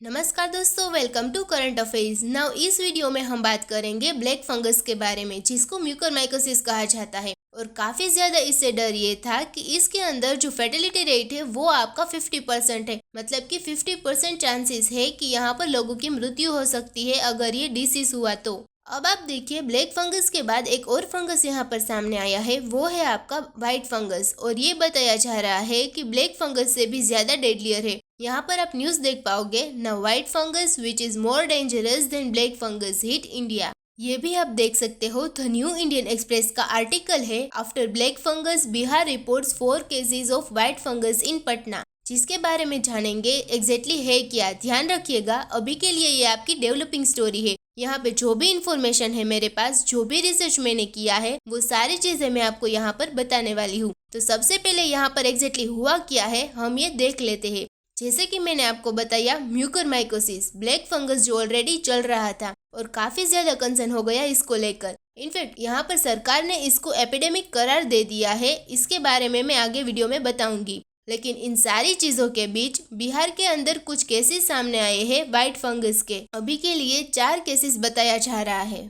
नमस्कार दोस्तों, welcome to current affairs. Now इस वीडियो में हम बात करेंगे ब्लैक फंगस के बारे में, जिसको म्यूकोरमाइकोसिस कहा जाता है। और काफी ज्यादा इससे डर ये था कि इसके अंदर जो फर्टिलिटी रेट है वो आपका 50% है। मतलब कि 50% चांसेस है कि यहाँ पर लोगों की मृत्यु हो सकती है अगर ये डिसीज हुआ तो। अब आप देखिए, ब्लैक फंगस के बाद एक और फंगस यहाँ पर सामने आया है, वो है आपका व्हाइट फंगस। और ये बताया जा रहा है कि ब्लैक फंगस से भी ज्यादा डेडलियर है। यहाँ पर आप न्यूज देख पाओगे, न white fungus which is more dangerous than black fungus hit India. ये भी आप देख सकते हो, द न्यू इंडियन एक्सप्रेस का आर्टिकल है, after black fungus Bihar reports 4 cases of white fungus in Patna. जिसके बारे में जानेंगे एग्जैक्टली है क्या। ध्यान रखिएगा, अभी के लिए ये आपकी डेवलपिंग स्टोरी है। यहाँ पे जो भी इंफॉर्मेशन है मेरे पास, जो भी रिसर्च मैंने किया है, वो सारी चीजें मैं आपको यहाँ पर बताने वाली हूँ। तो सबसे पहले यहाँ पर एग्जैक्टली हुआ क्या है, हम ये देख लेते हैं। जैसे कि मैंने आपको बताया, म्यूकोरमाइकोसिस ब्लैक फंगस जो ऑलरेडी चल रहा था और काफी ज्यादा कंसर्न हो गया इसको लेकर। इनफैक्ट यहाँ पर सरकार ने इसको एपिडेमिक करार दे दिया है। इसके बारे में मैं आगे वीडियो में बताऊंगी। लेकिन इन सारी चीजों के बीच बिहार के अंदर कुछ केसेस सामने आए हैं व्हाइट फंगस के। अभी के लिए 4 केसेस बताया जा रहा है।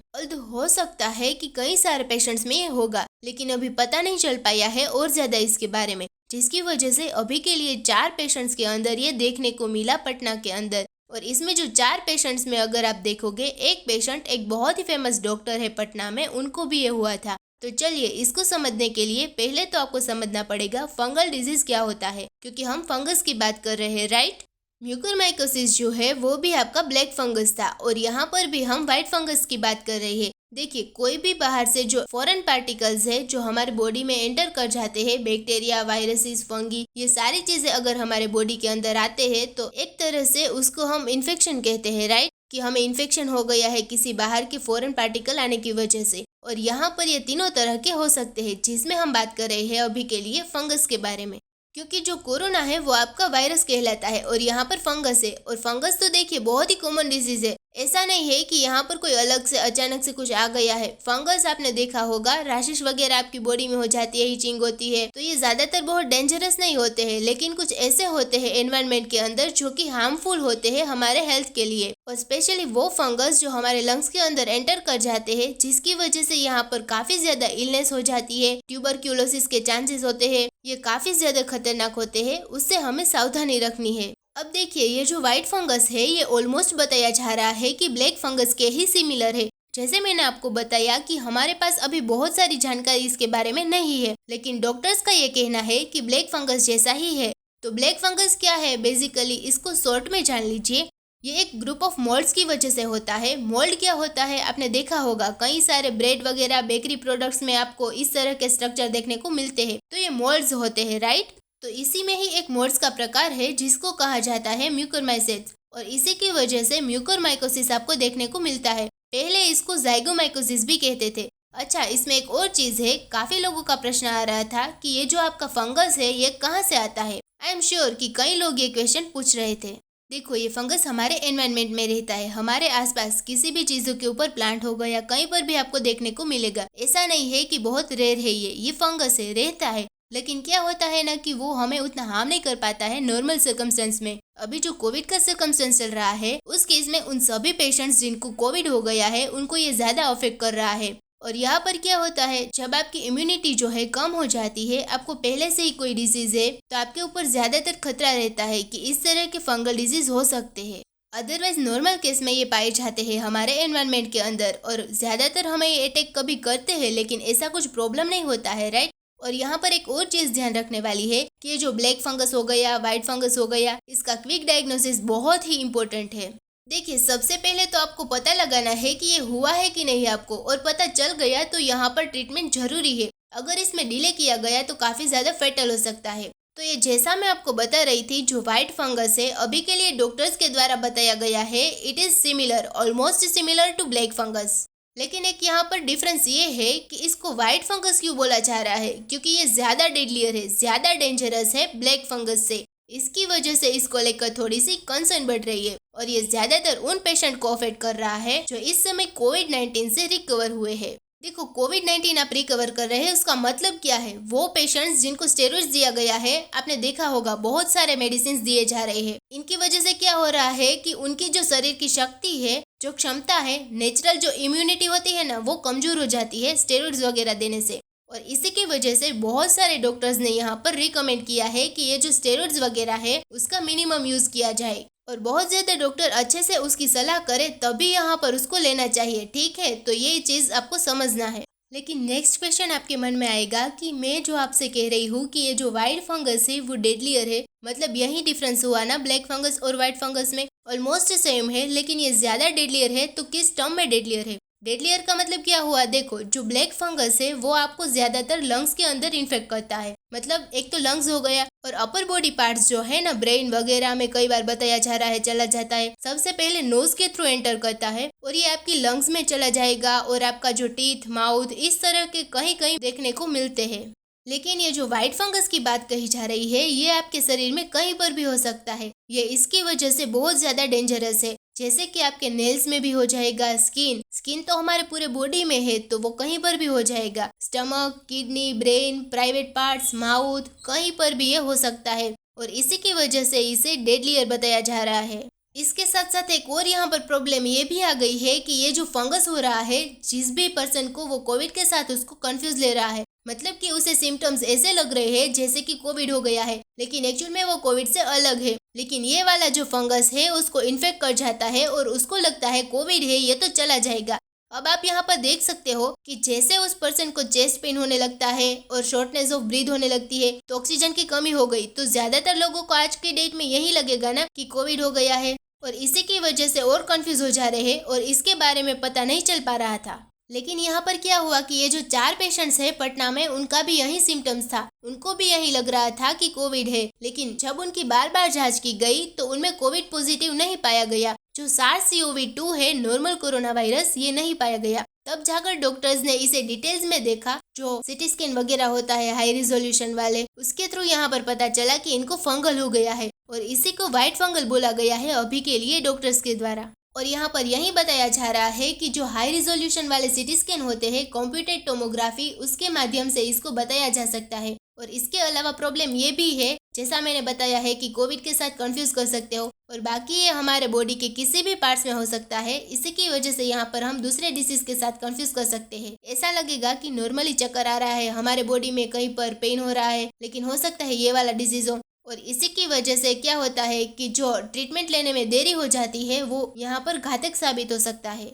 हो सकता है कि कई सारे पेशेंट्स में ये होगा, लेकिन अभी पता नहीं चल पाया है और ज्यादा इसके बारे में, जिसकी वजह से अभी के लिए 4 पेशेंट्स के अंदर ये देखने को मिला पटना के अंदर। और इसमें जो 4 पेशेंट्स में अगर आप देखोगे, एक पेशेंट एक बहुत ही फेमस डॉक्टर है पटना में, उनको भी ये हुआ था। तो चलिए, इसको समझने के लिए पहले तो आपको समझना पड़ेगा फंगल डिजीज क्या होता है, क्योंकि हम फंगस की बात कर रहे हैं, राइट। म्यूकोरमाइकोसिस जो है वो भी आपका ब्लैक फंगस था, और यहाँ पर भी हम व्हाइट फंगस की बात कर रहे हैं। देखिए, कोई भी बाहर से जो फॉरेन पार्टिकल्स है जो हमारे बॉडी में एंटर कर जाते हैं, बैक्टीरिया, वायरसेस, फंगी, ये सारी चीजें अगर हमारे बॉडी के अंदर आते हैं तो एक तरह से उसको हम इन्फेक्शन कहते हैं, राइट। कि हमें इन्फेक्शन हो गया है किसी बाहर के फॉरेन पार्टिकल आने की वजह से। और यहाँ पर ये तीनों तरह के हो सकते हैं, जिसमें हम बात कर रहे हैं अभी के लिए फंगस के बारे में। क्योंकि जो कोरोना है वो आपका वायरस कहलाता है और यहाँ पर फंगस है। और फंगस तो देखिए बहुत ही कॉमन डिजीज है। ऐसा नहीं है कि यहाँ पर कोई अलग से अचानक से कुछ आ गया है। फंगस आपने देखा होगा, रैशेस वगैरह आपकी बॉडी में हो जाती है, हीचिंग होती है, तो ये ज्यादातर बहुत डेंजरस नहीं होते हैं। लेकिन कुछ ऐसे होते हैं एनवायरनमेंट के अंदर जो कि हार्मफुल होते हैं हमारे हेल्थ के लिए। और स्पेशली वो फंगस जो हमारे लंग्स के अंदर एंटर कर जाते हैं, जिसकी वजह से यहाँ पर काफी ज्यादा इलनेस हो जाती है, ट्यूबरक्यूलोसिस के चांसेस होते हैं। ये काफी ज्यादा खतरनाक होते हैं, उससे हमें सावधानी रखनी है। अब देखिए, ये जो व्हाइट फंगस है ये ऑलमोस्ट बताया जा रहा है कि ब्लैक फंगस के ही सिमिलर है। जैसे मैंने आपको बताया कि हमारे पास अभी बहुत सारी जानकारी इसके बारे में नहीं है, लेकिन डॉक्टर्स का ये कहना है कि ब्लैक फंगस जैसा ही है। तो ब्लैक फंगस क्या है, बेसिकली इसको शॉर्ट में जान लीजिए। ये एक ग्रुप ऑफ मोल्ड्स की वजह से होता है। मोल्ड क्या होता है, आपने देखा होगा कई सारे ब्रेड वगैरह बेकरी प्रोडक्ट्स में आपको इस तरह के स्ट्रक्चर देखने को मिलते हैं। तो ये मोल्ड्स होते हैं, राइट। तो इसी में ही एक मोल्ड्स का प्रकार है जिसको कहा जाता है म्यूकोरमाइसेट्स, और इसी की वजह से म्यूकोरमाइकोसिस आपको देखने को मिलता है। पहले इसको ज़ाइगोमाइकोसिस भी कहते थे। अच्छा, इसमें एक और चीज है, काफी लोगों का प्रश्न आ रहा था कि ये जो आपका फंगस है ये कहाँ से आता है। आई एम श्योर कि कई लोग ये क्वेश्चन पूछ रहे थे। देखो, ये फंगस हमारे एनवायरनमेंट में रहता है, हमारे आसपास किसी भी चीजों के ऊपर प्लांट होगा या कहीं पर भी आपको देखने को मिलेगा। ऐसा नहीं है कि बहुत रेयर है, ये फंगस है, रहता है। लेकिन क्या होता है ना कि वो हमें उतना हार्म नहीं कर पाता है नॉर्मल सर्कमस्टेंस में। अभी जो कोविड का सर्कमस्टेंस चल रहा है, उस केस में उन सभी पेशेंट्स जिनको कोविड हो गया है उनको ये ज्यादा अफेक्ट कर रहा है। और यहाँ पर क्या होता है, जब आपकी इम्यूनिटी जो है कम हो जाती है, आपको पहले से ही कोई डिजीज है, तो आपके ऊपर ज्यादातर खतरा रहता है कि इस तरह के फंगल डिजीज हो सकते हैं। अदरवाइज नॉर्मल केस में ये पाए जाते हैं हमारे एनवायरनमेंट के अंदर, और ज्यादातर हमें ये अटैक कभी करते हैं, लेकिन ऐसा कुछ प्रॉब्लम नहीं होता है, राइट। और यहाँ पर एक और चीज ध्यान रखने वाली है कि ये जो ब्लैक फंगस हो गया, व्हाइट फंगस हो गया, इसका क्विक डायग्नोसिस बहुत ही इम्पोर्टेंट है। देखिए, सबसे पहले तो आपको पता लगाना है कि ये हुआ है कि नहीं आपको, और पता चल गया तो यहाँ पर ट्रीटमेंट जरूरी है। अगर इसमें डिले किया गया तो काफी ज्यादा फेटल हो सकता है। तो ये जैसा मैं आपको बता रही थी, जो व्हाइट फंगस है अभी के लिए डॉक्टर्स के द्वारा बताया गया है, it is similar, almost similar to black fungus. लेकिन एक यहाँ पर डिफरेंस ये है कि इसको व्हाइट फंगस क्यों बोला जा रहा है, क्योंकि ये ज्यादा डेडलियर है, ज्यादा डेंजरस है ब्लैक फंगस से। इसकी वजह से इसको लेकर थोड़ी सी कंसर्न बढ़ रही है, और ये ज्यादातर उन पेशेंट को अफेक्ट कर रहा है जो इस समय कोविड-19 से रिकवर हुए हैं। देखो, कोविड-19 आप रिकवर कर रहे हैं उसका मतलब क्या है? वो पेशेंट्स जिनको स्टेरॉइड्स दिया गया है, आपने देखा होगा बहुत सारे मेडिसिन दिए जा रहे हैं। इनकी वजह से क्या हो रहा है कि उनकी जो शरीर की शक्ति है, जो क्षमता है, नेचुरल जो इम्यूनिटी होती है ना, वो कमजोर हो जाती है स्टेरॉइड्स वगैरह देने से। और इसी की वजह से बहुत सारे डॉक्टर्स ने यहाँ पर रिकमेंड किया है कि ये जो स्टेरॉइड्स वगैरह है उसका मिनिमम यूज किया जाए। और बहुत ज्यादा डॉक्टर अच्छे से उसकी सलाह करे तभी यहाँ पर उसको लेना चाहिए, ठीक है? तो ये चीज आपको समझना है। लेकिन नेक्स्ट क्वेश्चन आपके मन में आएगा कि मैं जो आपसे कह रही हूँ कि ये जो व्हाइट फंगस है वो डेडलियर है, मतलब यही डिफरेंस हुआ ना ब्लैक फंगस और व्हाइट फंगस में? ऑलमोस्ट सेम है, लेकिन ये ज्यादा डेडलियर है, तो किस टर्म में डेडलियर है? डेडलियर का मतलब क्या हुआ? देखो, जो ब्लैक फंगस है वो आपको ज्यादातर लंग्स के अंदर इन्फेक्ट करता है, मतलब एक तो लंग्स हो गया, और अपर बॉडी पार्ट्स जो है ना, ब्रेन वगैरह में कई बार बताया जा रहा है चला जाता है। सबसे पहले नोज के थ्रू एंटर करता है और ये आपकी लंग्स में चला जाएगा, और आपका जो टीथ, माउथ, इस तरह के कहीं कहीं देखने को मिलते हैं। लेकिन ये जो व्हाइट फंगस की बात कही जा रही है, ये आपके शरीर में कहीं पर भी हो सकता है। ये इसकी वजह से बहुत ज्यादा डेंजरस है, जैसे कि आपके नेल्स में भी हो जाएगा, स्किन तो हमारे पूरे बॉडी में है तो वो कहीं पर भी हो जाएगा, stomach, kidney, brain, private parts, mouth, कहीं पर भी ये हो सकता है। और इसी की वजह से इसे डेडलियर बताया जा रहा है। इसके साथ साथ एक और यहाँ पर प्रॉब्लम ये भी आ गई है कि ये जो फंगस हो रहा है, जिस भी पर्सन को, वो कोविड के साथ उसको कंफ्यूज ले रहा है, मतलब कि उसे सिम्टम्स ऐसे लग रहे हैं जैसे कि कोविड हो गया है, लेकिन एक्चुअल में वो कोविड से अलग है। लेकिन ये वाला जो फंगस है उसको इन्फेक्ट कर जाता है और उसको लगता है कोविड है, ये तो चला जाएगा। अब आप यहाँ पर देख सकते हो कि जैसे उस पर्सन को चेस्ट पेन होने लगता है और शॉर्टनेस ऑफ ब्रीथ होने लगती है, तो ऑक्सीजन की कमी हो गई, तो ज्यादातर लोगों को आज के डेट में यही लगेगा ना कि कोविड हो गया है, और इसी की वजह से और कंफ्यूज हो जा रहे हैं और इसके बारे में पता नहीं चल पा रहा था। लेकिन यहाँ पर क्या हुआ कि ये जो 4 पेशेंट्स है पटना में, उनका भी यही सिम्टम्स था, उनको भी यही लग रहा था कि कोविड है, लेकिन जब उनकी बार बार जांच की गई तो उनमें कोविड पॉजिटिव नहीं पाया गया। जो SARS-CoV-2 है, नॉर्मल कोरोना वायरस, ये नहीं पाया गया। तब जाकर डॉक्टर्स ने इसे डिटेल्स में देखा, जो सिटी स्कैन वगैरह होता है हाई रिजोल्यूशन वाले, उसके थ्रू यहाँ पर पता चला कि इनको फंगल हो गया है, और इसी को व्हाइट फंगल बोला गया है अभी के लिए डॉक्टर्स के द्वारा। और यहाँ पर यही बताया जा रहा है कि जो हाई रिजोल्यूशन वाले सिटी स्कैन होते हैं, कंप्यूटेड टोमोग्राफी, उसके माध्यम से इसको बताया जा सकता है। और इसके अलावा प्रॉब्लम ये भी है, जैसा मैंने बताया है कि कोविड के साथ कंफ्यूज कर सकते हो, और बाकी ये हमारे बॉडी के किसी भी पार्ट्स में हो सकता है। इसी की वजह से यहाँ पर हम दूसरे डिसीज के साथ कंफ्यूज कर सकते हैं। ऐसा लगेगा कि नॉर्मली चक्कर आ रहा है, हमारे बॉडी में कहीं पर पेन हो रहा है, लेकिन हो सकता है ये वाला डिजीज हो। और इसी की वजह से क्या होता है कि जो ट्रीटमेंट लेने में देरी हो जाती है वो यहाँ पर घातक साबित हो सकता है।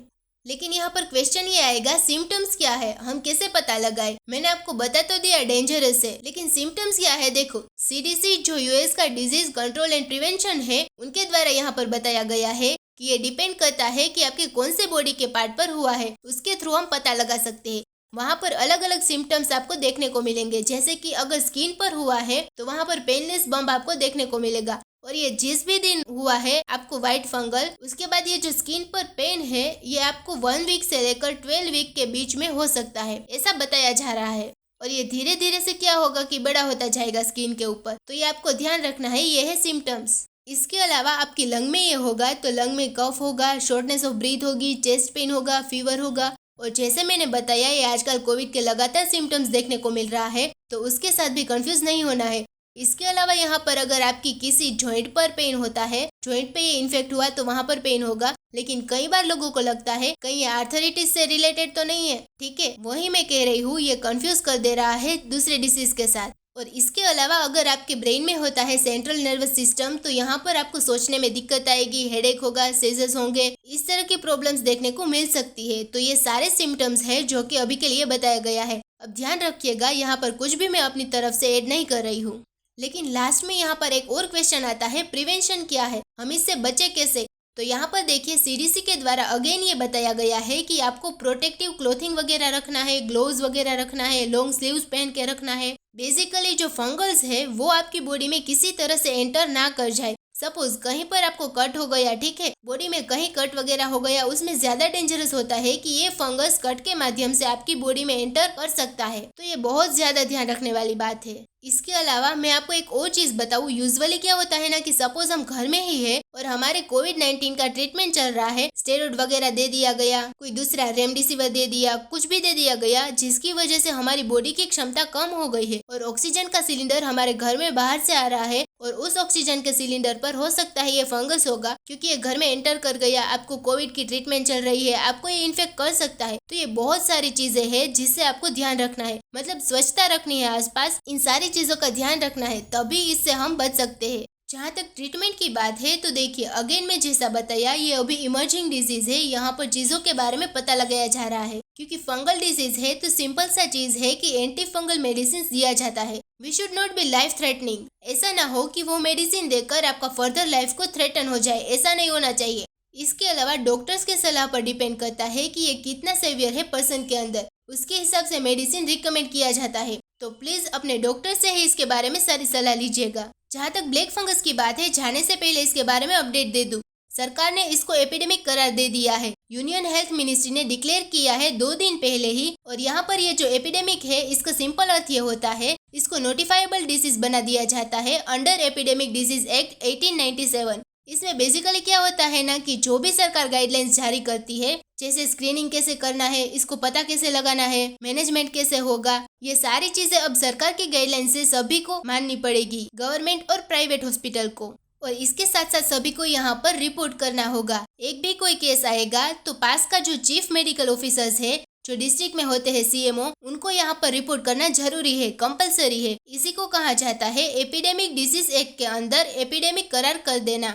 लेकिन यहाँ पर क्वेश्चन ये आएगा, सिम्टम्स क्या है, हम कैसे पता लगाए? मैंने आपको बता तो दिया डेंजरस है, लेकिन सिम्टम्स क्या है? देखो, CDC जो US का डिजीज कंट्रोल एंड प्रिवेंशन है, उनके द्वारा यहाँ पर बताया गया है कि ये डिपेंड करता है कि आपके कौन से बॉडी के पार्ट पर हुआ है, उसके थ्रू हम पता लगा सकते हैं। वहाँ पर अलग अलग सिम्टम्स आपको देखने को मिलेंगे, जैसे कि अगर स्किन पर हुआ है तो वहाँ पर पेनलेस बम्प आपको देखने को मिलेगा, और ये जिस भी दिन हुआ है आपको व्हाइट फंगल, उसके बाद ये जो स्किन पर पेन है ये आपको 1 वीक से लेकर 12 वीक के बीच में हो सकता है, ऐसा बताया जा रहा है। और ये धीरे धीरे से क्या होगा कि बड़ा होता जाएगा स्किन के ऊपर, तो ये आपको ध्यान रखना है, ये है सिम्टम्स। इसके अलावा आपकी लंग में ये होगा तो लंग में कफ होगा, शॉर्टनेस ऑफ ब्रीथ होगी, चेस्ट पेन होगा, फीवर होगा, और जैसे मैंने बताया ये आजकल कोविड के लगातार सिम्टम्स देखने को मिल रहा है, तो उसके साथ भी कंफ्यूज नहीं होना है। इसके अलावा यहाँ पर अगर आपकी किसी जॉइंट पर पेन होता है, जॉइंट पे ये इन्फेक्ट हुआ तो वहाँ पर पेन होगा, लेकिन कई बार लोगों को लगता है कहीं आर्थराइटिस से रिलेटेड तो नहीं है, ठीक है, वही मैं कह रही हूँ, ये कंफ्यूज कर दे रहा है दूसरे डिसीज के साथ। और इसके अलावा अगर आपके ब्रेन में होता है सेंट्रल नर्वस सिस्टम, तो यहाँ पर आपको सोचने में दिक्कत आएगी, हेडेक होगा, सीजर्स होंगे, इस तरह की प्रॉब्लम्स देखने को मिल सकती है। तो ये सारे सिम्टम्स है जो कि अभी के लिए बताया गया है। अब ध्यान रखिएगा, यहाँ पर कुछ भी मैं अपनी तरफ से ऐड नहीं कर रही हूँ। लेकिन लास्ट में यहाँ पर एक और क्वेश्चन आता है, प्रिवेंशन क्या है, हम इससे बचे कैसे? तो यहाँ पर देखिए, CDC के द्वारा अगेन ये बताया गया है कि आपको प्रोटेक्टिव क्लोथिंग वगैरह रखना है, ग्लोव्स वगैरह रखना है, लॉन्ग स्लीव्स पहन के रखना है। बेसिकली जो फंगल्स है वो आपकी बॉडी में किसी तरह से एंटर ना कर जाए। सपोज कहीं पर आपको कट हो गया, ठीक है, बॉडी में कहीं कट वगैरह हो गया, उसमें ज्यादा डेंजरस होता है कि ये फंगस कट के माध्यम से आपकी बॉडी में एंटर कर सकता है। तो ये बहुत ज्यादा ध्यान रखने वाली बात है। इसके अलावा मैं आपको एक और चीज बताऊं, यूजुअली क्या होता है ना कि सपोज हम घर में ही है और हमारे कोविड-19 का ट्रीटमेंट चल रहा है, स्टेरॉइड वगैरह दे दिया गया, कोई दूसरा रेमडेसिविर दे दिया, कुछ भी दे दिया गया, जिसकी वजह से हमारी बॉडी की क्षमता कम हो गई है और ऑक्सीजन का सिलेंडर हमारे घर में बाहर से आ रहा है और उस ऑक्सीजन के सिलेंडर पर हो सकता है ये फंगस होगा, क्योंकि ये घर में एंटर कर गया, आपको कोविड की ट्रीटमेंट चल रही है, आपको ये इन्फेक्ट कर सकता है। तो ये बहुत सारी चीजें हैं जिससे आपको ध्यान रखना है, मतलब स्वच्छता रखनी है आसपास, इन सारी चीजों का ध्यान रखना है, तभी इससे हम बच सकते हैं। जहाँ तक ट्रीटमेंट की बात है तो देखिए, अगेन मैं जैसा बताया, ये अभी इमर्जिंग डिजीज है, यहाँ पर चीजों के बारे में पता लगाया जा रहा है। क्योंकि फंगल डिजीज है तो सिंपल सा चीज है कि एंटी फंगल मेडिसिन दिया जाता है। We should not be life threatening, ऐसा ना हो कि वो मेडिसिन देकर आपका फर्दर लाइफ को थ्रेटन हो जाए, ऐसा नहीं होना चाहिए। इसके अलावा डॉक्टर्स के सलाह पर डिपेंड करता है कि ये कितना सेवियर है पर्सन के अंदर, उसके हिसाब से मेडिसिन रिकमेंड किया जाता है। तो प्लीज अपने डॉक्टर से ही इसके बारे में सारी सलाह लीजिएगा। जहाँ तक ब्लैक फंगस की बात है, जाने से पहले इसके बारे में अपडेट दे दूं। सरकार ने इसको एपिडेमिक करार दे दिया है, यूनियन हेल्थ मिनिस्ट्री ने डिक्लेयर किया है 2 दिन पहले ही। और यहाँ पर ये जो एपिडेमिक है, इसका सिंपल अर्थ ये होता है, इसको नोटिफाइबल डिसीज बना दिया जाता है अंडर एपिडेमिक डिजीज एक्ट 1897। इसमें बेसिकली क्या होता है ना कि जो भी सरकार गाइडलाइंस जारी करती है, जैसे स्क्रीनिंग कैसे करना है, इसको पता कैसे लगाना है, मैनेजमेंट कैसे होगा, ये सारी चीजें अब सरकार की गाइडलाइन से सभी को माननी पड़ेगी, गवर्नमेंट और प्राइवेट हॉस्पिटल को। और इसके साथ साथ सभी को यहाँ पर रिपोर्ट करना होगा। एक भी कोई केस आएगा तो पास का जो चीफ मेडिकल ऑफिसर्स है, जो डिस्ट्रिक्ट में होते हैं सीएमओ, उनको यहाँ पर रिपोर्ट करना जरूरी है, कंपलसरी है। इसी को कहा जाता है एपिडेमिक डिजीज एक्ट के अंदर एपिडेमिक करार कर देना।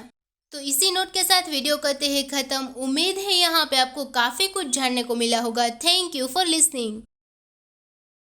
तो इसी नोट के साथ वीडियो करते हैं खत्म। उम्मीद है यहाँ पे आपको काफी कुछ जानने को मिला होगा। Thank you for listening.